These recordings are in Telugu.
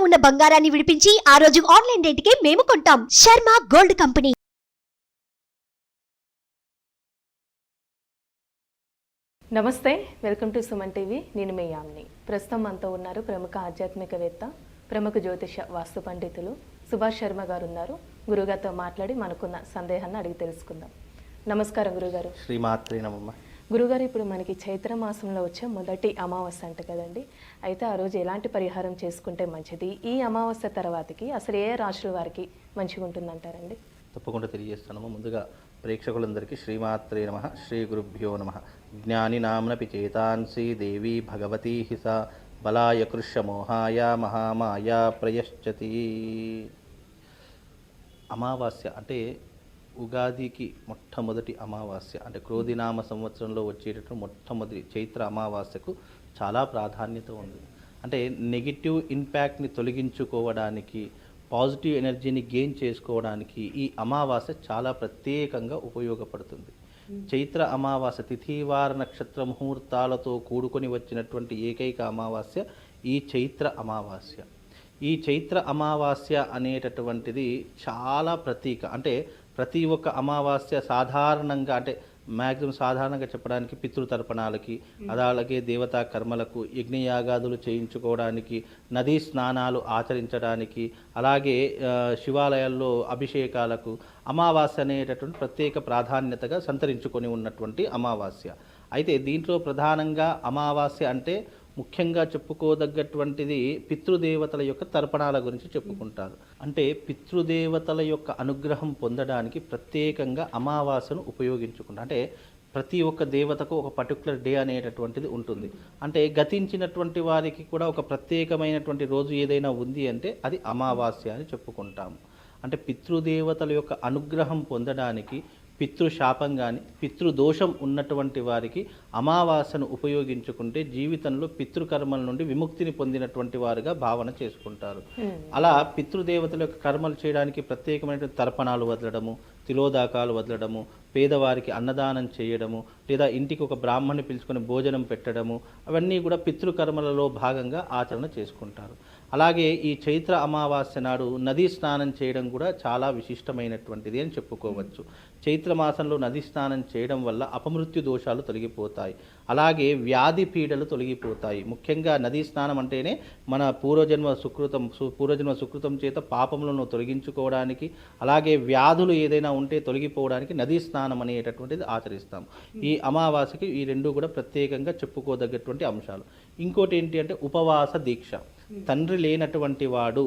ఉన్న బంగారాన్ని విడిపించి ఆ రోజు ఆన్లైన్ రేటుకే మేము కొంటాం. Sharma gold company. నమస్తే, వెల్కమ్ టు సుమన్ టీవీ. నేను మీ యామ్ని. ప్రస్తుతం మనతో ఉన్నారు ప్రముఖ ఆధ్యాత్మికవేత్త, ప్రముఖ జ్యోతిష వాస్తు పండితులు సుభాష్ శర్మ గారు ఉన్నారు. గురుగారితో మాట్లాడి మనకున్న సందేహాన్ని అడిగి తెలుసుకుందాం. నమస్కారం గురుగారు. శ్రీమాత్రే నమః. గురుగారు, ఇప్పుడు మనకి చైత్ర మాసంలో వచ్చే మొదటి అమావాస్య అంట కదండి. అయితే ఆ రోజు ఎలాంటి పరిహారం చేసుకుంటే మంచిది? ఈ అమావాస్య తర్వాతకి అసలు ఏ రాశుల వారికి మంచిగా ఉంటుందంటారండి? తప్పకుండా తెలియజేస్తాను. ముందుగా ప్రేక్షకులందరికీ శ్రీమాత్రే నమః, శ్రీ గురుభ్యో నమః. జ్ఞాని నామ్నపి చేతాంసి దేవి భగవతీ హిస బలాయ కృష్య మోహాయ మహామాయ ప్రయశ్చతి. అమావాస్య అంటే ఉగాదికి మొట్టమొదటి అమావాస్య, అంటే క్రోధినామ సంవత్సరంలో వచ్చేటటువంటి మొట్టమొదటి చైత్ర అమావాస్యకు చాలా ప్రాధాన్యత ఉంది. అంటే నెగిటివ్ ఇంపాక్ట్ని తొలగించుకోవడానికి, పాజిటివ్ ఎనర్జీని గెయిన్ చేసుకోవడానికి ఈ అమావాస్య చాలా ప్రత్యేకంగా ఉపయోగపడుతుంది. చైత్ర అమావాస్య తిథివార నక్షత్ర ముహూర్తాలతో కూడుకొని వచ్చినటువంటి ఏకైక అమావాస్య ఈ చైత్ర అమావాస్య. ఈ చైత్ర అమావాస్య అనేటటువంటిది చాలా ప్రతీక. అంటే ప్రతి ఒక్క అమావాస్య సాధారణంగా, అంటే మ్యాక్సిమం సాధారణంగా చెప్పడానికి పితృతర్పణాలకి, అలాగే దేవతా కర్మలకు, యజ్ఞయాగాదులు చేయించుకోవడానికి, నదీ స్నానాలు ఆచరించడానికి, అలాగే శివాలయాల్లో అభిషేకాలకు అమావాస్య అనేటటువంటి ప్రత్యేక ప్రాధాన్యతగా సంతరించుకొని ఉన్నటువంటి అమావాస్య. అయితే దీంట్లో ప్రధానంగా అమావాస్య అంటే ముఖ్యంగా చెప్పుకోదగ్గటువంటిది పితృదేవతల యొక్క తర్పణాల గురించి చెప్పుకుంటారు. అంటే పితృదేవతల యొక్క అనుగ్రహం పొందడానికి ప్రత్యేకంగా అమావాస్యను ఉపయోగించుకుంటారు. అంటే ప్రతి ఒక్క దేవతకు ఒక పర్టికులర్ డే అనేటటువంటిది ఉంటుంది. అంటే గతించినటువంటి వారికి కూడా ఒక ప్రత్యేకమైనటువంటి రోజు ఏదైనా ఉంది అంటే అది అమావాస్య అని చెప్పుకుంటాము. అంటే పితృదేవతల యొక్క అనుగ్రహం పొందడానికి, పితృశాపం కానీ పితృదోషం ఉన్నటువంటి వారికి అమావాస్యను ఉపయోగించుకుంటే జీవితంలో పితృకర్మల నుండి విముక్తిని పొందినటువంటి వారుగా భావన చేసుకుంటారు. అలా పితృదేవతల యొక్క కర్మలు చేయడానికి ప్రత్యేకమైన తర్పణాలు వదలడము, తిలోదాకాలు వదలడము, పేదవారికి అన్నదానం చేయడము, లేదా ఇంటికి ఒక బ్రాహ్మణ్ణి పిలుచుకొని భోజనం పెట్టడము, అవన్నీ కూడా పితృకర్మలలో భాగంగా ఆచరణ చేసుకుంటారు. అలాగే ఈ చైత్ర అమావాస్య నాడు నదీ స్నానం చేయడం కూడా చాలా విశిష్టమైనటువంటిది అని చెప్పుకోవచ్చు. చైత్ర మాసంలో నదీ స్నానం చేయడం వల్ల అపమృత్యు దోషాలు తొలగిపోతాయి, అలాగే వ్యాధి పీడలు తొలగిపోతాయి. ముఖ్యంగా నదీ స్నానం అంటేనే మన పూర్వజన్మ సుకృతం చేత పాపములను తొలగించుకోవడానికి, అలాగే వ్యాధులు ఏదైనా ఉంటే తొలగిపోవడానికి నదీ స్నానం అనేటటువంటిది ఆచరిస్తాం. ఈ అమావాస్యకి ఈ రెండు కూడా ప్రత్యేకంగా చెప్పుకోదగ్గటువంటి అంశాలు. ఇంకోటి ఏంటి అంటే ఉపవాస దీక్ష. తండ్రి లేనటువంటి వాడు,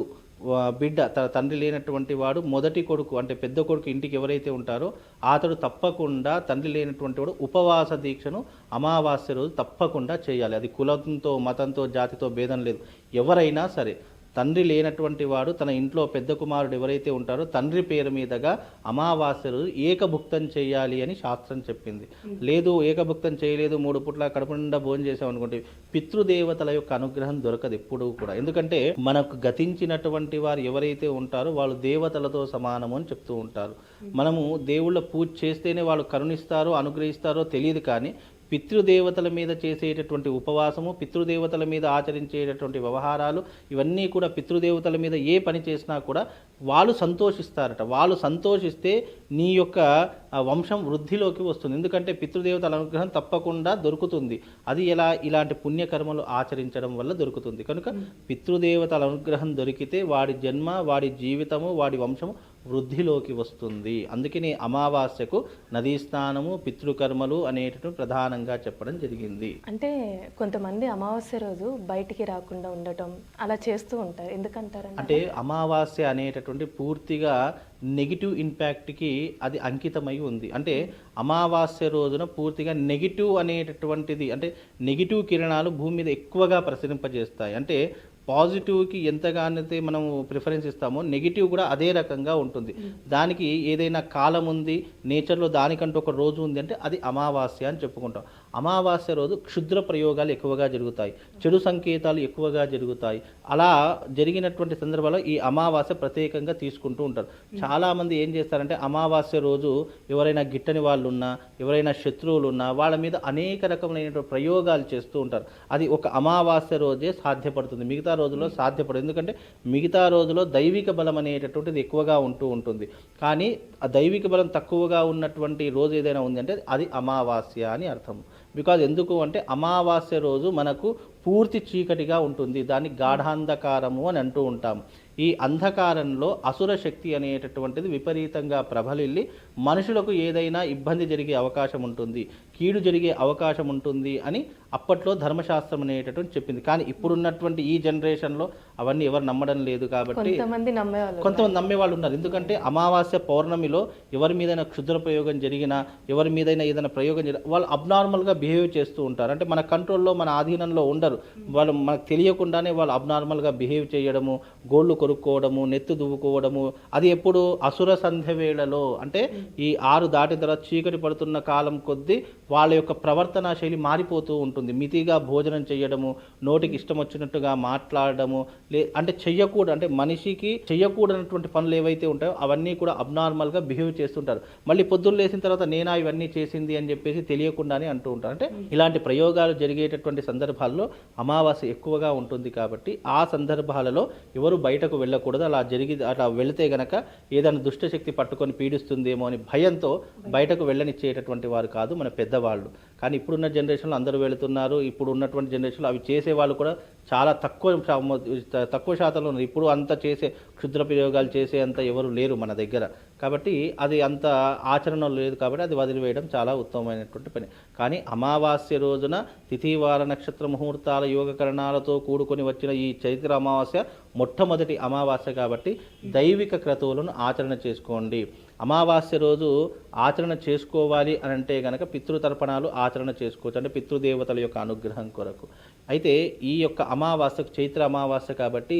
తండ్రి లేనటువంటి వాడు మొదటి కొడుకు అంటే పెద్ద కొడుకు ఇంటికి ఎవరైతే ఉంటారో అతడు తప్పకుండా తండ్రి లేనటువంటి వాడు ఉపవాస దీక్షను అమావాస్య రోజు తప్పకుండా చేయాలి. అది కులంతో, మతంతో, జాతితో భేదం లేదు. ఎవరైనా సరే తండ్రి లేనటువంటి వాడు తన ఇంట్లో పెద్ద కుమారుడు ఎవరైతే ఉంటారో తండ్రి పేరు మీదుగా అమావాస్య రోజు ఏకభుక్తం చేయాలి అని శాస్త్రం చెప్పింది. లేదు ఏకభుక్తం చేయలేదు, 3 పూట్ల కడుపు నిండా భోజనం చేసామనుకుంటే పితృదేవతల యొక్క అనుగ్రహం దొరకదు ఎప్పుడూ కూడా. ఎందుకంటే మనకు గతించినటువంటి వారు ఎవరైతే ఉంటారో వాళ్ళు దేవతలతో సమానము అని చెప్తూ ఉంటారు. మనము దేవుళ్ళ పూజ చేస్తేనే వాళ్ళు కరుణిస్తారో అనుగ్రహిస్తారో తెలియదు, కానీ పితృదేవతల మీద చేసేటటువంటి ఉపవాసము, పితృదేవతల మీద ఆచరించేటటువంటి వ్యవహారాలు, ఇవన్నీ కూడా పితృదేవతల మీద ఏ పని చేసినా కూడా వాళ్ళు సంతోషిస్తారట. వాళ్ళు సంతోషిస్తే నీ యొక్క వంశం వృద్ధిలోకి వస్తుంది. ఎందుకంటే పితృదేవతల అనుగ్రహం తప్పకుండా దొరుకుతుంది. అది ఎలా? ఇలాంటి పుణ్యకర్మలు ఆచరించడం వల్ల దొరుకుతుంది. కనుక పితృదేవతల అనుగ్రహం దొరికితే వాడి జన్మ, వాడి జీవితము, వాడి వంశము వృద్ధిలోకి వస్తుంది. అందుకని అమావాస్యకు నదీ స్నానము, పితృకర్మలు అనేటటువంటి ప్రధానంగా చెప్పడం జరిగింది. అంటే కొంతమంది అమావాస్య రోజు బయటికి రాకుండా ఉండటం అలా చేస్తూ ఉంటారు, ఎందుకంటారు? అంటే అమావాస్య అనేటటువంటి పూర్తిగా నెగిటివ్ ఇంపాక్ట్కి అది అంకితమై ఉంది. అంటే అమావాస్య రోజున పూర్తిగా నెగిటివ్ అనేటటువంటిది, అంటే నెగిటివ్ కిరణాలు భూమి మీద ఎక్కువగా ప్రసరింపజేస్తాయి. అంటే పాజిటివ్కి ఎంతగానైతే మనం ప్రిఫరెన్స్ ఇస్తామో నెగిటివ్ కూడా అదే రకంగా ఉంటుంది. దానికి ఏదైనా కాలం ఉంది, నేచర్లో దానికంటూ ఒక రోజు ఉంది అంటే అది అమావాస్య అని చెప్పుకుంటాం. అమావాస్య రోజు క్షుద్ర ప్రయోగాలు ఎక్కువగా జరుగుతాయి, చెడు సంకేతాలు ఎక్కువగా జరుగుతాయి. అలా జరిగినటువంటి సందర్భాల్లో ఈ అమావాస్య ప్రత్యేకంగా తీసుకుంటూ ఉంటారు. చాలామంది ఏం చేస్తారంటే అమావాస్య రోజు ఎవరైనా గిట్టని వాళ్ళు ఉన్నా, ఎవరైనా శత్రువులు ఉన్నా వాళ్ళ మీద అనేక రకములైనటువంటి ప్రయోగాలు చేస్తూ ఉంటారు. అది ఒక అమావాస్య రోజే సాధ్యపడుతుంది, మిగతా రోజుల్లో సాధ్యపడదు. ఎందుకంటే మిగతా రోజుల్లో దైవిక బలం అనేటటువంటిది ఎక్కువగా ఉంటూ ఉంటుంది. కానీ ఆ దైవిక బలం తక్కువగా ఉన్నటువంటి రోజు ఏదైనా ఉంది అంటే అది అమావాస్య అని అర్థం. బికాజ్ ఎందుకు అంటే అమావాస్య రోజు మనకు పూర్తి చీకటిగా ఉంటుంది, దాన్ని గాఢాంధకారము అని అంటూ ఉంటాం. ఈ అంధకారంలో అసుర శక్తి అనేటటువంటిది విపరీతంగా ప్రబలిల్లి మనుషులకు ఏదైనా ఇబ్బంది జరిగే అవకాశం ఉంటుంది, కీడు జరిగే అవకాశం ఉంటుంది అని అప్పట్లో ధర్మశాస్త్రం అనేటటువంటి చెప్పింది. కానీ ఇప్పుడున్నటువంటి ఈ జనరేషన్లో అవన్నీ ఎవరు నమ్మడం లేదు. కాబట్టి కొంతమంది నమ్మేవాళ్ళు ఉన్నారు. ఎందుకంటే అమావాస్య పౌర్ణమిలో ఎవరి మీదైనా క్షుద్ర ప్రయోగం జరిగినా, ఎవరి మీదైనా ఏదైనా ప్రయోగం జరిగినా వాళ్ళు అబ్నార్మల్గా బిహేవ్ చేస్తూ ఉంటారు. అంటే మన కంట్రోల్లో, మన ఆధీనంలో ఉండరు. వాళ్ళు మనకు తెలియకుండానే వాళ్ళు అబ్నార్మల్గా బిహేవ్ చేయడము, గోళ్ళు కొరుక్కోవడము, నెత్తు దువ్వుకోవడము, అది ఎప్పుడు అసుర సంధ్య వేళలో, అంటే ఈ 6 దాటిన తర్వాత చీకటి పడుతున్న కాలం కొద్దీ వాళ్ళ యొక్క ప్రవర్తన శైలి మారిపోతూ ఉంటుంది. మితిగా భోజనం చేయడము, నోటికి ఇష్టం వచ్చినట్టుగా మాట్లాడడము, అంటే చెయ్యకూడదు, అంటే మనిషికి చెయ్యకూడనటువంటి పనులు ఏవైతే ఉంటాయో అవన్నీ కూడా అబ్నార్మల్గా బిహేవ్ చేస్తుంటారు. మళ్ళీ పొద్దున్న లేసిన తర్వాత నేనా ఇవన్నీ చేసింది అని చెప్పేసి తెలియకుండానే అంటూ ఉంటారు. అంటే ఇలాంటి ప్రయోగాలు జరిగేటటువంటి సందర్భాల్లో అమావాస్య ఎక్కువగా ఉంటుంది. కాబట్టి ఆ సందర్భాలలో ఎవరు బయటకు వెళ్ళకూడదు. అలా వెళితే గనక ఏదైనా దుష్టశక్తి పట్టుకొని పీడిస్తుందేమో అని భయంతో బయటకు వెళ్ళనిచ్చేటటువంటి వారు కాదు మన పెద్దవాళ్ళు. కానీ ఇప్పుడున్న జనరేషన్లో అందరూ వెళుతున్నారు. ఇప్పుడు ఉన్నటువంటి జనరేషన్లో అవి చేసేవాళ్ళు కూడా చాలా తక్కువ శాతంలో ఉన్నారు. ఇప్పుడు అంత చేసే క్షుద్ర ప్రయోగాలు చేసే అంత ఎవరు లేరు మన దగ్గర. కాబట్టి అది అంత ఆచరణలో లేదు. కాబట్టి అది వదిలివేయడం చాలా ఉత్తమమైనటువంటి పని. కానీ అమావాస్య రోజున తిథివార నక్షత్ర ముహూర్తాల యోగకరణాలతో కూడుకొని వచ్చిన ఈ చైత్ర అమావాస్య మొట్టమొదటి అమావాస్య. కాబట్టి దైవిక క్రతువులను ఆచరణ చేసుకోండి. అమావాస్య రోజు ఆచరణ చేసుకోవాలి అని అంటే కనుక పితృతర్పణాలు ఆచరణ చేసుకోవచ్చు, అంటే పితృదేవతల యొక్క అనుగ్రహం కొరకు. అయితే ఈ యొక్క అమావాస్యకు చైత్ర అమావాస్య కాబట్టి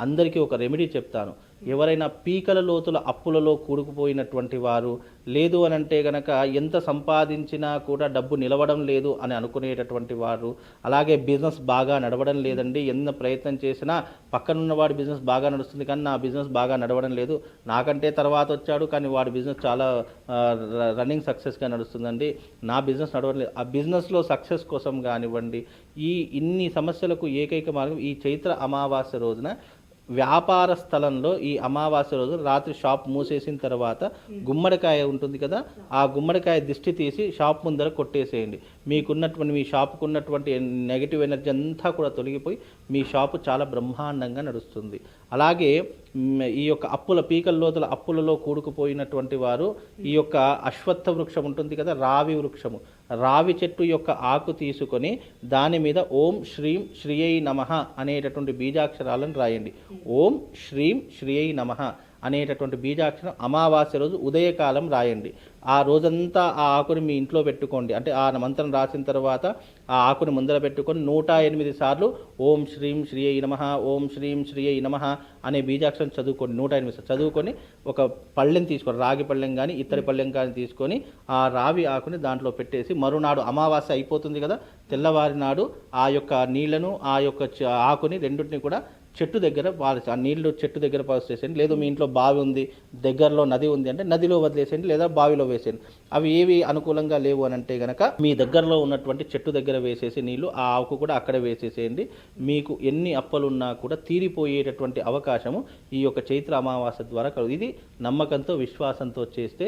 అందరికీ ఒక రెమెడీ చెప్తాను. ఎవరైనా పీకల లోతుల అప్పులలో కూడుకుపోయినటువంటి వారు, లేదు అని అంటే గనక ఎంత సంపాదించినా కూడా డబ్బు నిలవడం లేదు అని అనుకునేటటువంటి వారు, అలాగే బిజినెస్ బాగా నడవడం లేదండి, ఎంత ప్రయత్నం చేసినా పక్కనున్న వాడి బిజినెస్ బాగా నడుస్తుంది కానీ నా బిజినెస్ బాగా నడవడం లేదు, నాకంటే తర్వాత వచ్చాడు కానీ వాడి బిజినెస్ చాలా రన్నింగ్ సక్సెస్గా నడుస్తుందండి, నా బిజినెస్ నడవడం లేదు. ఆ బిజినెస్లో సక్సెస్ కోసం కానివ్వండి, ఇన్ని సమస్యలకు ఏకైక మార్గం ఈ చైత్ర అమావాస్య రోజున వ్యాపార స్థలంలో ఈ అమావాస్య రోజు రాత్రి షాప్ మూసేసిన తర్వాత గుమ్మడికాయ ఉంటుంది కదా, ఆ గుమ్మడికాయ దిష్టి తీసి షాప్ ముందర కొట్టేసేయండి. మీ షాపుకు ఉన్నటువంటి నెగిటివ్ ఎనర్జీ అంతా కూడా తొలగిపోయి మీ షాపు చాలా బ్రహ్మాండంగా నడుస్తుంది. అలాగే ఈ యొక్క పీకల లోతుల అప్పులలో కూడుకుపోయినటువంటి వారు ఈ యొక్క అశ్వత్థ వృక్షం ఉంటుంది కదా, రావి వృక్షము, రావి చెట్టు యొక్క ఆకు తీసుకొని దాని మీద ఓం శ్రీం శ్రీయై నమః అనేటటువంటి బీజాక్షరాలను రాయండి. ఓం శ్రీం శ్రీయై నమః అనేటటువంటి బీజాక్షరం అమావాస్య రోజు ఉదయకాలం రాయండి. ఆ రోజంతా ఆ ఆకుని మీ ఇంట్లో పెట్టుకోండి. అంటే ఆ మంత్రం రాసిన తర్వాత ఆ ఆకుని ముందర పెట్టుకొని 108 సార్లు ఓం శ్రీం శ్రీయై నమః, ఓం శ్రీం శ్రీయై నమః అనే బీజాక్షరం చదువుకోండి. 108 సార్లు చదువుకొని ఒక పళ్ళెం తీసుకొని, రాగి పళ్ళెం కానీ ఇత్తడి పళ్ళెం కానీ తీసుకొని ఆ రావి ఆకుని దాంట్లో పెట్టేసి మరునాడు అమావాస్య అయిపోతుంది కదా, తెల్లవారి నాడు ఆ యొక్క నీళ్లను, ఆ యొక్క ఆకుని రెండింటిని కూడా చెట్టు దగ్గర ఆ నీళ్లు చెట్టు దగ్గర పాసేసేయండి. లేదు మీ ఇంట్లో బావి ఉంది, దగ్గరలో నది ఉంది అంటే నదిలో వదిలేసేయండి, లేదా బావిలో వేసేయండి. అవి ఏవి అనుకూలంగా లేవు అని అంటే కనుక మీ దగ్గరలో ఉన్నటువంటి చెట్టు దగ్గర వేసేసి నీళ్లు, ఆ ఆకు కూడా అక్కడ వేసేసేయండి. మీకు ఎన్ని అప్పలున్నా కూడా తీరిపోయేటటువంటి అవకాశము ఈ యొక్క చైత్ర అమావాస్య ద్వారా కలుగు. ఇది నమ్మకంతో విశ్వాసంతో చేస్తే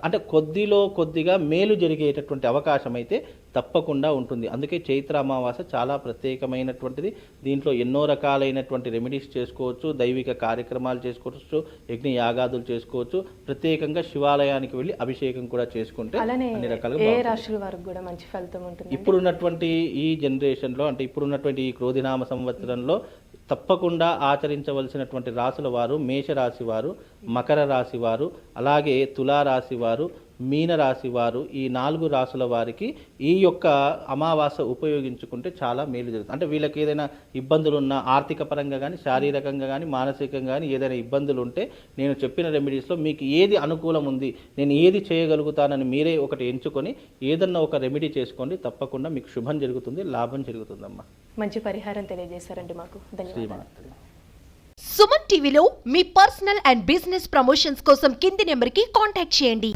అంటే కొద్దిగా మేలు జరిగేటటువంటి అవకాశం అయితే తప్పకుండా ఉంటుంది. అందుకే చైత్ర అమావాస్య చాలా ప్రత్యేకమైనటువంటిది. దీంట్లో ఎన్నో రకాలైనటువంటి రెమెడీస్ చేసుకోవచ్చు, దైవిక కార్యక్రమాలు చేసుకోవచ్చు, యజ్ఞ యాగాదులు చేసుకోవచ్చు. ప్రత్యేకంగా శివాలయానికి వెళ్ళి అభిషేకం కూడా చేసుకుంటే అన్ని రకాలుగా రాశుల వారికి కూడా మంచి ఫలితం ఉంటుంది. ఇప్పుడున్నటువంటి ఈ జనరేషన్లో, అంటే ఇప్పుడున్నటువంటి ఈ క్రోధినామ సంవత్సరంలో తప్పకుండా ఆచరించవలసినటువంటి రాశుల వారు మేషరాశి వారు, మకర రాశి వారు, అలాగే తులారాశి వారు, మీనరాశి వారు ఈ 4 రాసుల వారికి ఈ యొక్క అమావాస్య ఉపయోగించుకుంటే చాలా మేలు జరుగుతుంది. అంటే వీళ్ళకి ఏదైనా ఇబ్బందులు ఉన్నా ఆర్థిక పరంగా కానీ శారీరకంగా కానీ మానసికంగా కానీ ఏదైనా ఇబ్బందులు ఉంటే నేను చెప్పిన రెమెడీస్లో మీకు ఏది అనుకూలం ఉంది, నేను ఏది చేయగలుగుతానని మీరే ఒకటి ఎంచుకొని ఏదన్నా ఒక రెమెడీ చేసుకోండి. తప్పకుండా మీకు శుభం జరుగుతుంది, లాభం జరుగుతుందమ్మా. మంచి పరిహారం తెలియజేశారండి మాకు. ధన్యవాదాలు. శ్రీమాత్రి. సుమన్ టీవీలో మీ పర్సనల్ అండ్ బిజినెస్ ప్రమోషన్స్ కోసం కింది నెంబర్కి కాంటాక్ట్ చేయండి.